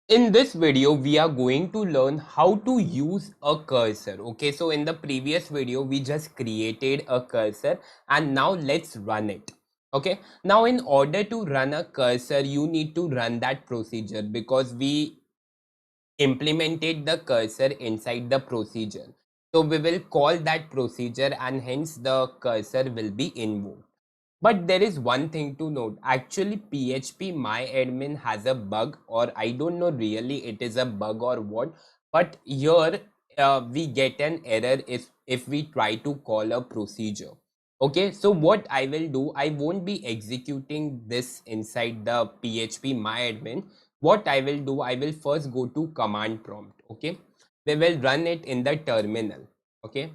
In this video, we are going to learn how to use a cursor. Okay, so in the previous video, we just created a cursor and now let's run it. Okay, now in order to run a cursor, you need to run that procedure because we implemented the cursor inside the procedure. So we will call that procedure and hence the cursor will be invoked. But there is one thing to note. Actually, PHP MyAdmin has a bug, or I don't know really it is a bug or what. But here we get an error if we try to call a procedure. Okay, so what I will do, I won't be executing this inside the PHP MyAdmin. What I will do, I will first go to command prompt. Okay, we will run it in the terminal. Okay,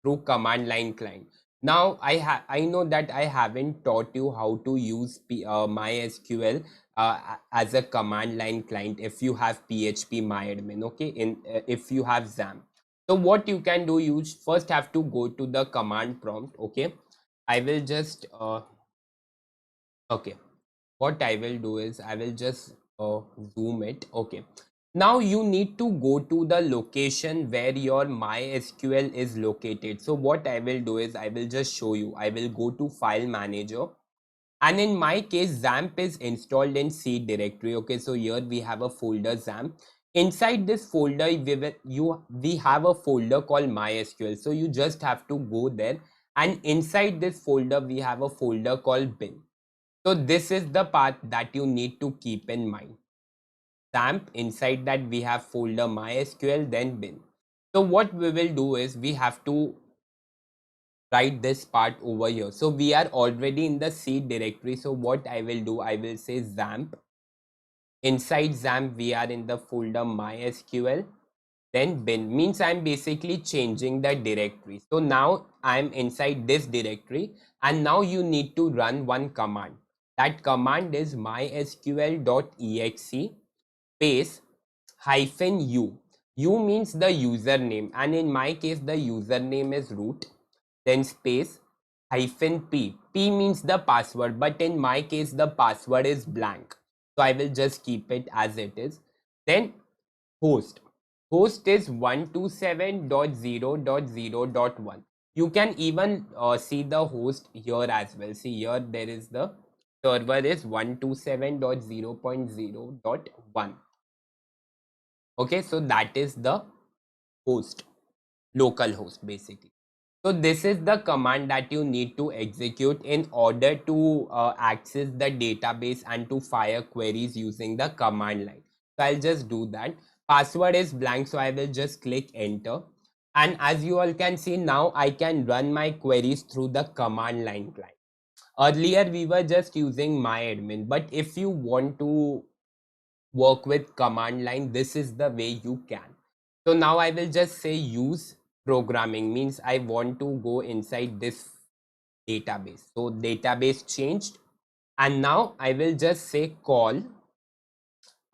through command line client. Now I know that I haven't taught you how to use MySQL as a command line client if you have PHP MyAdmin. Okay, in if you have XAMPP. So what you can do, you first have to go to the command prompt. Okay, I will just okay. What I will do is I will just zoom it. Okay. Now you need to go to the location where your MySQL is located. So what I will do is I will just show you. I will go to file manager, and in my case XAMPP is installed in C directory. Okay, so here we have a folder XAMPP. Inside this folder we have a folder called MySQL. So you just have to go there, and inside this folder we have a folder called bin. So this is the path that you need to keep in mind. XAMPP, inside that we have folder MySQL, then bin. So what we will do is we have to write this part over here. So we are already in the C directory. So what I will do, I will say XAMPP. Inside XAMPP, we are in the folder MySQL. Then bin means I'm basically changing the directory. So now I'm inside this directory, and now you need to run one command. That command is mysql.exe space -u. U means the username, and in my case the username is root. Then space -p. P means the password, but in my case the password is blank. So I will just keep it as it is. Then host. Host is 127.0.0.1. You can even see the host here as well. See here there is the server is 127.0.0.1. Okay, so that is the host, local host basically. So this is the command that you need to execute in order to access the database and to fire queries using the command line. So I'll just do that. Password is blank, so I will just click enter. And as you all can see, now I can run my queries through the command line client. Earlier we were just using MyAdmin, but if you want to work with command line, this is the way you can. So now I will just say use programming, means I want to go inside this database. So database changed, and now I will just say call,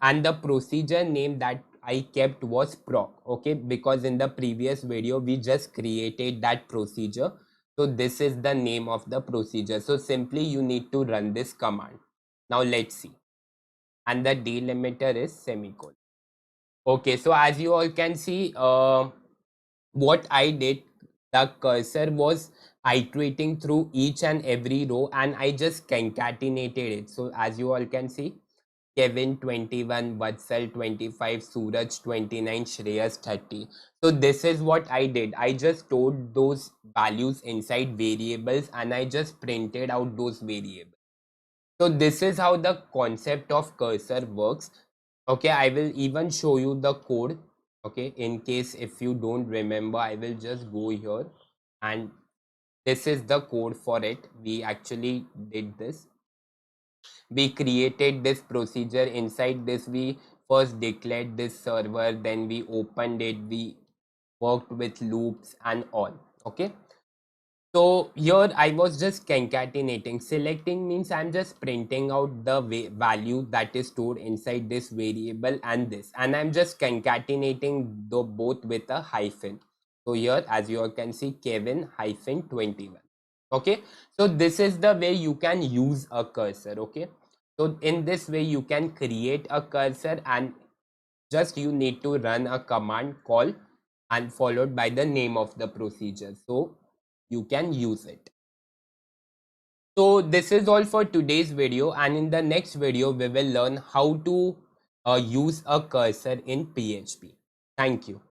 and the procedure name that I kept was proc. Okay, because in the previous video we just created that procedure. So this is the name of the procedure. So simply you need to run this command. Now let's see. And the delimiter is semicolon. Okay, so as you all can see, what I did, the cursor was iterating through each and every row, and I just concatenated it. So as you all can see, Kevin 21, Vatsal 25, Suraj 29, Shreyas 30. So this is what I did. I just stored those values inside variables and I just printed out those variables. So this is how the concept of cursor works. Okay, I will even show you the code. Okay, in case if you don't remember, I will just go here, and this is the code for it. We actually did this. We created this procedure. Inside this, we first declared this server, then we opened it, we worked with loops and all. Okay, so here I was just concatenating. Selecting means I'm just printing out the value that is stored inside this variable and this, and I'm just concatenating the both with a hyphen. So here, as you all can see, Kevin hyphen 21. Okay, so this is the way you can use a cursor. Okay, so in this way you can create a cursor, and Just you need to run a command call and followed by the name of the procedure, so you can use it. So this is all for today's video, and in the next video we will learn how to use a cursor in PHP. Thank you.